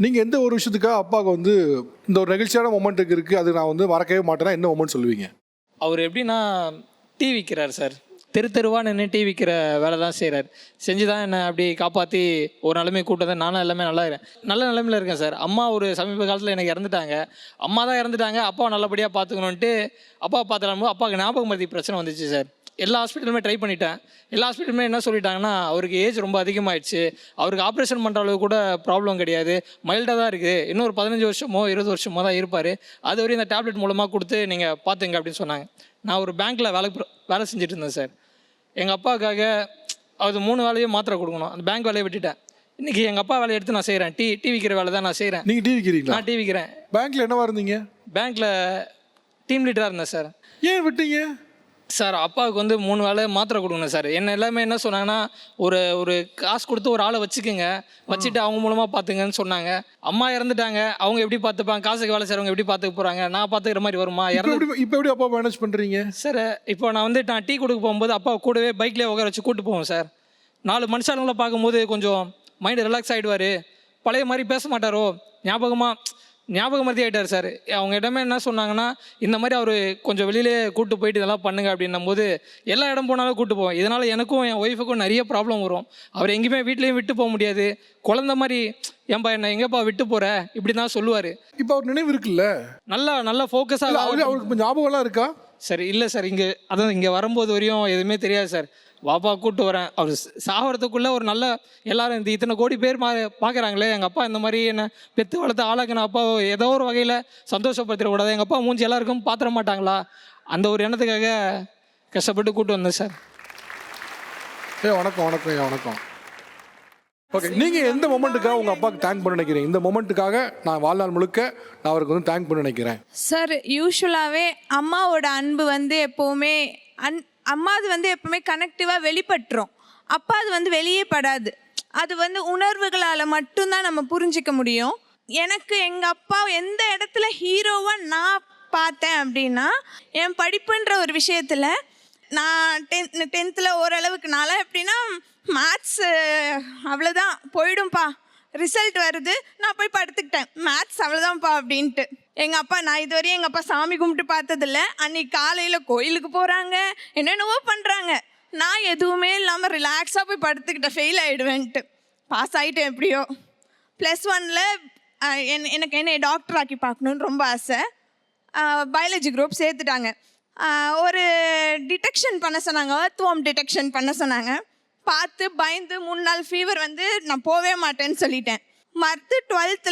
நீங்கள் எந்த ஒரு விஷயத்துக்காக அப்பாவுக்கு வந்து இந்த ஒரு நெகிழ்ச்சியான மொமெண்ட்டுக்கு இருக்குது அது நான் வந்து மறக்கவே மாட்டேன்னா என்ன மொமெண்ட் சொல்லுவீங்க? அவர் எப்படின்னா டீ விற்கிறார் சார். தெருவா நின்று டீ விற்கிற வேலை தான் செய்கிறார். செஞ்சு தான் என்னை அப்படி காப்பாற்றி ஒரு நிலைமை கூட்டதை நானும் எல்லாமே நல்ல நிலைமையில் இருக்கேன் சார். அம்மா ஒரு சமீப காலத்தில் எனக்கு இறந்துட்டாங்க. அம்மா தான் இறந்துட்டாங்க, அப்பாவை நல்லபடியாக பார்த்துக்கணுன்ட்டு அப்பாவை பார்த்துக்கும்போது அப்பாவுக்கு ஞாபக மருதி பிரச்சனை வந்துச்சு சார். எல்லா ஹாஸ்பிட்டலுமே ட்ரை பண்ணிட்டேன். எல்லா ஹாஸ்பிட்டலுமே என்ன சொல்லிட்டாங்கன்னா, அவருக்கு ஏஜ் ரொம்ப அதிகமாகிடுச்சு, அவருக்கு ஆப்ரேஷன் பண்ணுற அளவுக்கு கூட ப்ராப்ளம் கிடையாது, மைல்டாக தான் இருக்குது, இன்னொரு 15 வருஷமோ 20 வருஷமோ தான் இருப்பார், அது வரையும் இந்த டேப்லெட் மூலமாக கொடுத்து நீங்கள் பார்த்துங்க அப்படின்னு சொன்னாங்க. நான் ஒரு பேங்க்கில் வேலை செஞ்சுட்டு இருந்தேன் சார். எங்கள் அப்பாவுக்காக அது 3 வேலையும் மாத்திரை கொடுக்கணும், அந்த பேங்க் வேலையை விட்டுட்டேன். இன்றைக்கி எங்கள் அப்பா வேலையை எடுத்து நான் செய்கிறேன். டீ விற்கிற வேலை தான் நான் செய்கிறேன். நீங்கள் டீ விற்கிறீங்களா? நான் டீ விற்கிறேன். பேங்க்கில் என்னவா இருந்தீங்க? பேங்க்கில் டீம் லீடராக இருந்தேன் சார். ஏன் விட்டீங்க சார்? அப்பாவுக்கு வந்து 3 வேலை மாத்திரை கொடுக்கணும் சார். என்ன எல்லாமே என்ன சொன்னாங்கன்னா, ஒரு காசு கொடுத்து ஒரு ஆளை வச்சுக்கோங்க, வச்சுட்டு அவங்க மூலமாக பார்த்துங்கன்னு சொன்னாங்க. அம்மா இறந்துட்டாங்க, அவங்க எப்படி பார்த்துப்பாங்க? காசுக்கு வேலை செய்கிறவங்க எப்படி பார்த்துக்க போகிறாங்க? நான் பார்த்துக்கிற மாதிரி வருமா? இப்போ எப்படி அப்பா மேனேஜ் பண்ணுறீங்க சார்? இப்போ நான் டீ கொடுக்க போகும்போது அப்பா கூடவே பைக்லேயே உட்கார வச்சு கூப்பிட்டு போவோம் சார். 4 மனுஷாளுங்களை பார்க்கும்போது கொஞ்சம் மைண்டு ரிலாக்ஸ் ஆகிடுவார். பழைய மாதிரி பேச மாட்டாரோ, ஞாபக மருதி ஆகிட்டார் சார். அவங்க இடமே என்ன சொன்னாங்கன்னா, இந்த மாதிரி அவர் கொஞ்சம் வெளியிலே கூப்பிட்டு போயிட்டு இதெல்லாம் பண்ணுங்க அப்படின்னும் போது எல்லா இடம் போனாலும் கூப்பிட்டு போவோம். இதனால் எனக்கும் என் ஒய்ஃபுக்கும் நிறைய ப்ராப்ளம் வரும். அவர் எங்கேயுமே வீட்லேயும் விட்டு போக முடியாது. குழந்த மாதிரி ஏன்பா என்ன எங்கேப்பா விட்டு போகிற இப்படி தான் சொல்லுவார். இப்போ அவர் நினைவு இருக்குல்ல, நல்லா ஃபோக்கஸாக அவருக்கு இப்போ ஞாபகம்லாம் இருக்கா? சார் இல்லை சார், இங்கே வரும்போது வரையும் எதுவுமே தெரியாது சார். வாப்பா கூப்பிட்டு வரேன், அவர் சாகிறதுக்குள்ளே ஒரு நல்ல எல்லாரும் இத்தனை கோடி பேர் பார்க்குறாங்களே, எங்கள் அப்பா இந்த மாதிரி என்ன பெற்று வளர்த்து ஆளாக்கின அப்பா ஏதோ ஒரு வகையில் சந்தோஷப்படுத்திடக்கூடாது, எங்கள் அப்பா மூஞ்சி எல்லாருக்கும் பார்த்துட மாட்டாங்களா, அந்த ஒரு எண்ணத்துக்காக கஷ்டப்பட்டு கூப்பிட்டு வந்தேன் சார். வணக்கம். ஓகே, நீங்கள் எந்த மொமெண்ட்டுக்காக உங்கள் அப்பாவுக்கு தேங்க் பண்ண நினைக்கிறீங்க? இந்த மொமெண்ட்டுக்காக நான் வாழ்நாள் முழுக்க நான் அவருக்கு வந்து தேங்க் பண்ண நினைக்கிறேன். சார், யூஸ்வலாகவே அம்மாவோட அன்பு வந்து எப்போவுமே அம்மாது வந்து எப்பவுமே கனெக்டிவாக வெளிப்பட்டுரும். அப்பா அது வந்து வெளியே படாது. அது வந்து உணர்வுகளால் மட்டும்தான் நம்ம புரிஞ்சிக்க முடியும். எனக்கு எங்கள் அப்பா எந்த இடத்துல ஹீரோவாக நான் பார்த்தேன் அப்படின்னா, என் படிப்புன்ற ஒரு விஷயத்தில் நான் 10th ஓரளவுக்கு நாளாக எப்படின்னா மேத்ஸு அவ்வளோதான் போயிடும்பா, ரிசல்ட் வருது நான் போய் படுத்துக்கிட்டேன், மேத்ஸ் அவ்வளோதான்ப்பா அப்படின்ட்டு. எங்கள் அப்பா, நான் இதுவரையும் எங்கள் அப்பா சாமி கும்பிட்டு பார்த்ததில்ல. அன்றைக்கி காலையில் கோயிலுக்கு போகிறாங்க, என்னென்னவோ பண்ணுறாங்க, நான் எதுவுமே இல்லாமல் ரிலாக்ஸாக போய் படுத்துக்கிட்டேன், ஃபெயில் ஆகிடுவேன்ட்டு. பாஸ் ஆகிட்டேன் எப்படியோ. +1 எனக்கு என்னை டாக்டர் ஆக்கி பார்க்கணுன்னு ரொம்ப ஆசை. பயாலஜி குரூப் சேர்த்துட்டாங்க. ஒரு டிடெக்ஷன் பண்ண சொன்னாங்க, எர்த்வார்ம் டிடெக்ஷன் பண்ண சொன்னாங்க. பார்த்து பயந்து 3 நாள் ஃபீவர் வந்து நான் போவே மாட்டேன்னு சொல்லிட்டேன். 12th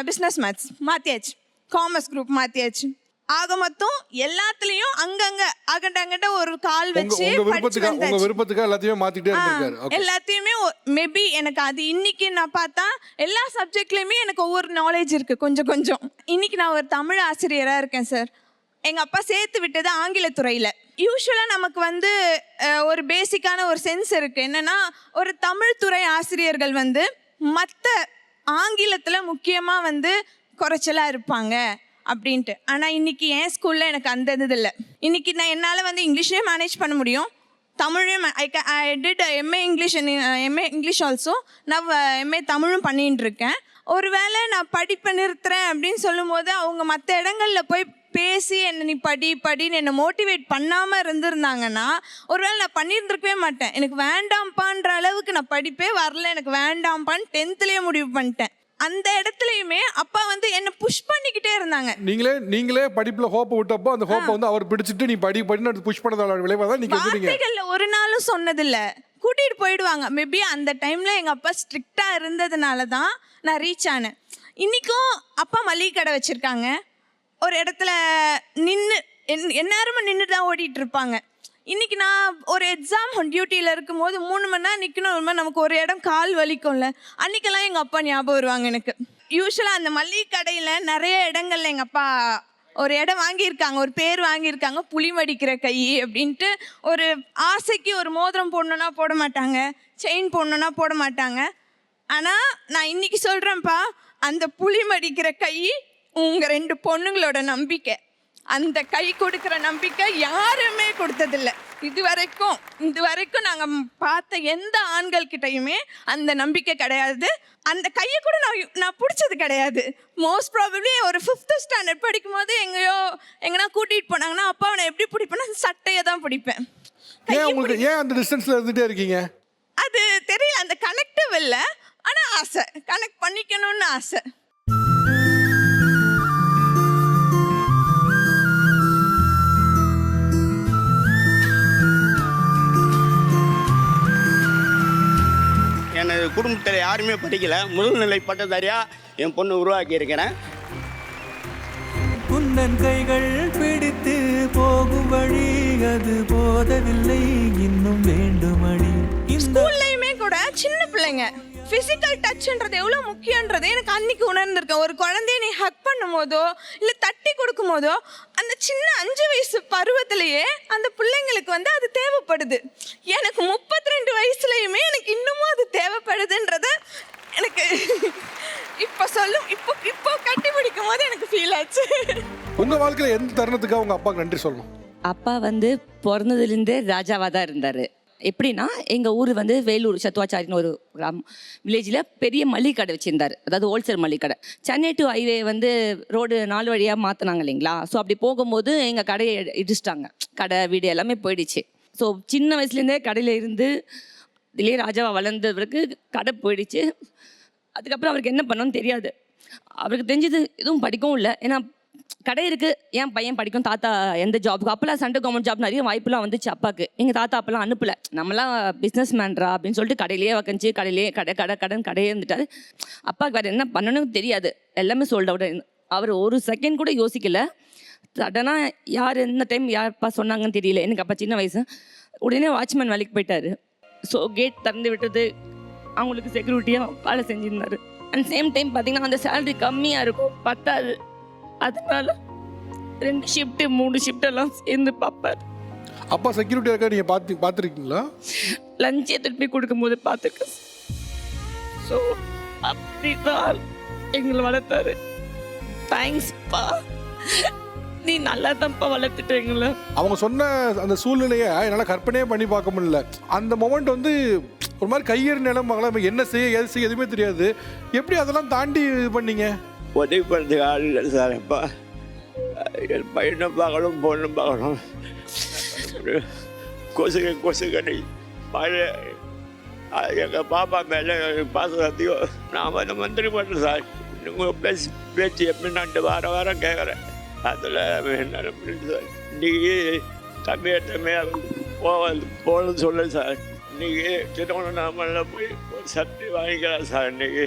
பிஸ்னஸ் மேத்ஸ் மாற்றியாச்சு, காமர்ஸ் குரூப் மாற்றியாச்சு. ஆக மொத்தம் எல்லாத்துலேயும் அங்கங்க ஒரு கால் வச்சு எல்லாத்தையுமே மேபி எனக்கு அது இன்னைக்கு நான் பார்த்தா எல்லா சப்ஜெக்ட்லேயுமே எனக்கு ஒவ்வொரு நாலேஜ் இருக்குது கொஞ்சம். இன்னைக்கு நான் ஒரு தமிழ் ஆசிரியராக இருக்கேன் சார். எங்கள் அப்பா சேர்த்து விட்டது ஆங்கிலத்துறையில். யூஸ்வலாக நமக்கு வந்து ஒரு பேசிக்கான ஒரு சென்ஸ் இருக்குது, என்னென்னா ஒரு தமிழ் துறை ஆசிரியர்கள் வந்து மற்ற ஆங்கிலத்தில் முக்கியமாக வந்து குறைச்சலாக இருப்பாங்க அப்படின்ட்டு. ஆனால் இன்றைக்கி என் ஸ்கூலில் எனக்கு அந்த இது இல்லை. இன்றைக்கி நான் என்னால் வந்து இங்கிலீஷ்லேயும் மேனேஜ் பண்ண முடியும், தமிழையும் I did MA English also. நான் எம்ஏ தமிழும் பண்ணிகிட்டு இருக்கேன். ஒரு வேளை நான் படிப்பை நிறுத்துகிறேன் அப்படின்னு சொல்லும்போது அவங்க மற்ற இடங்களில் போய் பேசி என்னை நீ படின்னு என்னை மோட்டிவேட் பண்ணாமல் இருந்திருந்தாங்கன்னா ஒருவேளை நான் பண்ணியிருந்துருக்கவே மாட்டேன். எனக்கு வேண்டாம்ப்பான்ற அளவுக்கு நான் படிப்பே வரல, எனக்கு வேண்டாம்ப்பான்னு 10th முடிவு பண்ணிட்டேன். அந்த இடத்துலையுமே அப்பா வந்து என்னை புஷ் பண்ணிக்கிட்டே இருந்தாங்க. நீங்களே படிப்புல ஹோப்பை விட்டப்போ அந்த ஹோப்பை வந்து அவர் பிடிச்சிட்டு நீ படின்னு புஷ் பண்ணதால விளைவாக தான் நீங்க வார்த்தைகள்ல ஒரு நாளும் சொன்னதில்லை, கூட்டிகிட்டு போயிடுவாங்க. மேபி அந்த டைமில் எங்கள் அப்பா ஸ்ட்ரிக்டாக இருந்ததுனால தான் நான் ரீச் ஆனேன். இன்றைக்கும் அப்பா மளிகை கடை வச்சுருக்காங்க. ஒரு இடத்துல எந்நேரமும் நின்று தான் ஓடிட்டு இருப்பாங்க. இன்றைக்கி நான் ஒரு எக்ஸாம் டியூட்டியில் இருக்கும்போது 3 மணி நேரம் நிற்கணும், நமக்கு ஒரு இடம் கால் வலிக்கும்ல, அன்றைக்கெல்லாம் எங்கள் அப்பா ஞாபகம் வருவாங்க எனக்கு. யூஸ்வலாக அந்த மளிகை கடையில் நிறைய இடங்கள்ல எங்கள் அப்பா ஒரு இடம் வாங்கியிருக்காங்க, ஒரு பேர் வாங்கியிருக்காங்க, புளி மடிக்கிற கை அப்படின்ட்டு. ஒரு ஆசைக்கு ஒரு மோதிரம் போடணுன்னா போட மாட்டாங்க, செயின் போடணுன்னா போட மாட்டாங்க. ஆனால் நான் இன்றைக்கி சொல்கிறேன்ப்பா, அந்த புளி மடிக்கிற கை உங்கள் 2 பொண்ணுங்களோட நம்பிக்கை. அந்த கை கொடுக்குற நம்பிக்கை யாருமே கொடுத்ததில்ல. இது வரைக்கும் நாங்கள் பார்த்த எந்த ஆண்கள் கிட்டையுமே அந்த நம்பிக்கை கிடையாது. அந்த கையை கூட நான் பிடிச்சது கிடையாது. மோஸ்ட் ப்ராபப்ளி ஒரு 5th ஸ்டாண்டர்ட் படிக்கும் போது எங்கன்னா கூட்டிகிட்டு போனாங்கன்னா அப்பா நான் எப்படி பிடிப்பேன்னா சட்டையை தான் பிடிப்பேன். ஏன் அந்த டிஸ்டன்ஸில் இருந்துகிட்டே இருக்கீங்க? அது தெரியல, அந்த கனெக்டிவ் இல்லை. ஆனால் ஆசை, கனெக்ட் பண்ணிக்கணும்னு ஆசை. எனது குடும்பத்தில் யாருமே படிக்கலை. முதுநிலை பட்டதாரியாக என் பொண்ணு உருவாக்கி இருக்கிறேன். குந்தன் கைகள் பிடித்து போகும் வழி அது போதவில்லை இன்னும் வேண்டுமணி. ஸ்கூல்லையுமே கூட சின்ன பிள்ளைங்க ஃபிசிக்கல் டச்ன்றது எவ்வளோ முக்கியன்றது எனக்கு அன்னைக்கு உணர்ந்திருக்கேன். ஒரு குழந்தைய நீ ஹக் பண்ணும் போதோ இல்லை தட்டி கொடுக்கும் போதோ அந்த சின்ன 5 வயசு பருவத்திலேயே அந்த பிள்ளைங்களுக்கு வந்து அது தேவைப்படுது. எனக்கு 32 வயசுலையுமே எனக்கு இன்னமும் அது தேவைப்படுதுன்றது எனக்கு இப்போ கட்டி பிடிக்கும் போது எனக்கு ஃபீல் ஆச்சு. உங்கள் வாழ்க்கையில் எந்த தருணத்துக்காக உங்கள் அப்பாவுக்கு நன்றி சொல்லணும்? அப்பா வந்து பிறந்ததுலேருந்தே ராஜாவாக தான் இருந்தார். எப்படின்னா எங்கள் ஊர் வந்து வேலூர் சத்துவாச்சாரின்னு ஒரு கிராமம் வில்லேஜில் பெரிய மளிகை கடை வச்சுருந்தார். அதாவது ஹோல்சேல் மளிகை கடை. சென்னை டு ஹைவே வந்து ரோடு 4 வழியாக மாற்றினாங்க இல்லைங்களா. ஸோ அப்படி போகும்போது எங்கள் கடையை இடிச்சிட்டாங்க. கடை வீடு எல்லாமே போயிடுச்சு. ஸோ சின்ன வயசுலேருந்தே கடையில் இருந்து இதுலேயே ராஜாவாக வளர்ந்தவருக்கு கடை போயிடுச்சு. அதுக்கப்புறம் அவருக்கு என்ன பண்ணணும்னு தெரியாது. அவருக்கு தெரிஞ்சது எதுவும் படிக்கவும் இல்லை. ஏன்னா கடை இருக்குது, ஏன் பையன் படிக்கும், தாத்தா எந்த ஜாபுக்கு அப்போல்லாம் சென்ட்ரல் கவர்மெண்ட் ஜாப் நிறைய வாய்ப்புலாம் வந்துச்சு அப்பாவுக்கு. எங்கள் தாத்தா அப்போல்லாம் அனுப்பலை. நம்மளாம் பிஸ்னஸ் மேன்ரா அப்படின்னு சொல்லிட்டு கடையிலேயே வக்கஞ்சி கடையிலேயே கடையே இருந்துட்டார். அப்பாவுக்கு வேறு என்ன பண்ணணும்னு தெரியாது. எல்லாமே சோல்ட் அவுட். அவர் ஒரு செகண்ட் கூட யோசிக்கலை. சடனாக யார் என்ன டைம் யார்ப்பா சொன்னாங்கன்னு தெரியல. எனக்கு அப்போ சின்ன வயசு. உடனே வாட்ச்மேன் வேலைக்கு போயிட்டார். ஸோ கேட் திறந்து விட்டது அவங்களுக்கு செக்யூரிட்டியாக வேலை செஞ்சுருந்தார். அண்ட் சேம் டைம் பார்த்திங்கன்னா அந்த சேலரி கம்மியாக இருக்கும், பத்தாது. அதனால 2 ஷிஃப்ட்டு 3 ஷிஃப்டெல்லாம் சேர்ந்து பார்ப்பார். அப்பா செக்யூரிட்டியாக இருக்க நீங்கள் பார்த்துருக்கீங்களா? லஞ்ச் எடுத்துகிட்டு போய் கொடுக்கும்போது பார்த்துருக்கேன். ஸோ அப்படி தான் எங்களை வளர்த்தாரு. தேங்க்ஸ்ப்பா, நீ நல்லா தான்ப்பா வளர்த்துட்டு எங்களை. அவங்க சொன்ன அந்த சூழ்நிலையை என்னால் கற்பனையே பண்ணி பார்க்க முடியல. அந்த மொமெண்ட் வந்து ஒரு மாதிரி கையேறு நிலமாங்களா, என்ன செய்ய எது செய்ய எதுவுமே தெரியாது. எப்படி அதெல்லாம் தாண்டி இது பண்ணீங்க? உதவி பண்ணுறதுக்கு ஆள் இல்லை சார். அப்பா என் பையனை பார்க்கணும், பொண்ணு பார்க்கணும். கொசுக்கடி பழைய எங்கள் பாப்பா மேலே பாசம் அதிகம். நான் வந்து மந்திரி பண்ணுறேன் சார். உங்கள் பேச்சு எப்படி நான் வாரம் கேட்குறேன். அதில் என்ன சார் இன்றைக்கி தம்பியாக போகணும்னு சொல்ல சார். இன்றைக்கி திருவண்ணாமலை போய் ஒரு சட்டி வாங்கிக்கிறேன் சார். இன்றைக்கி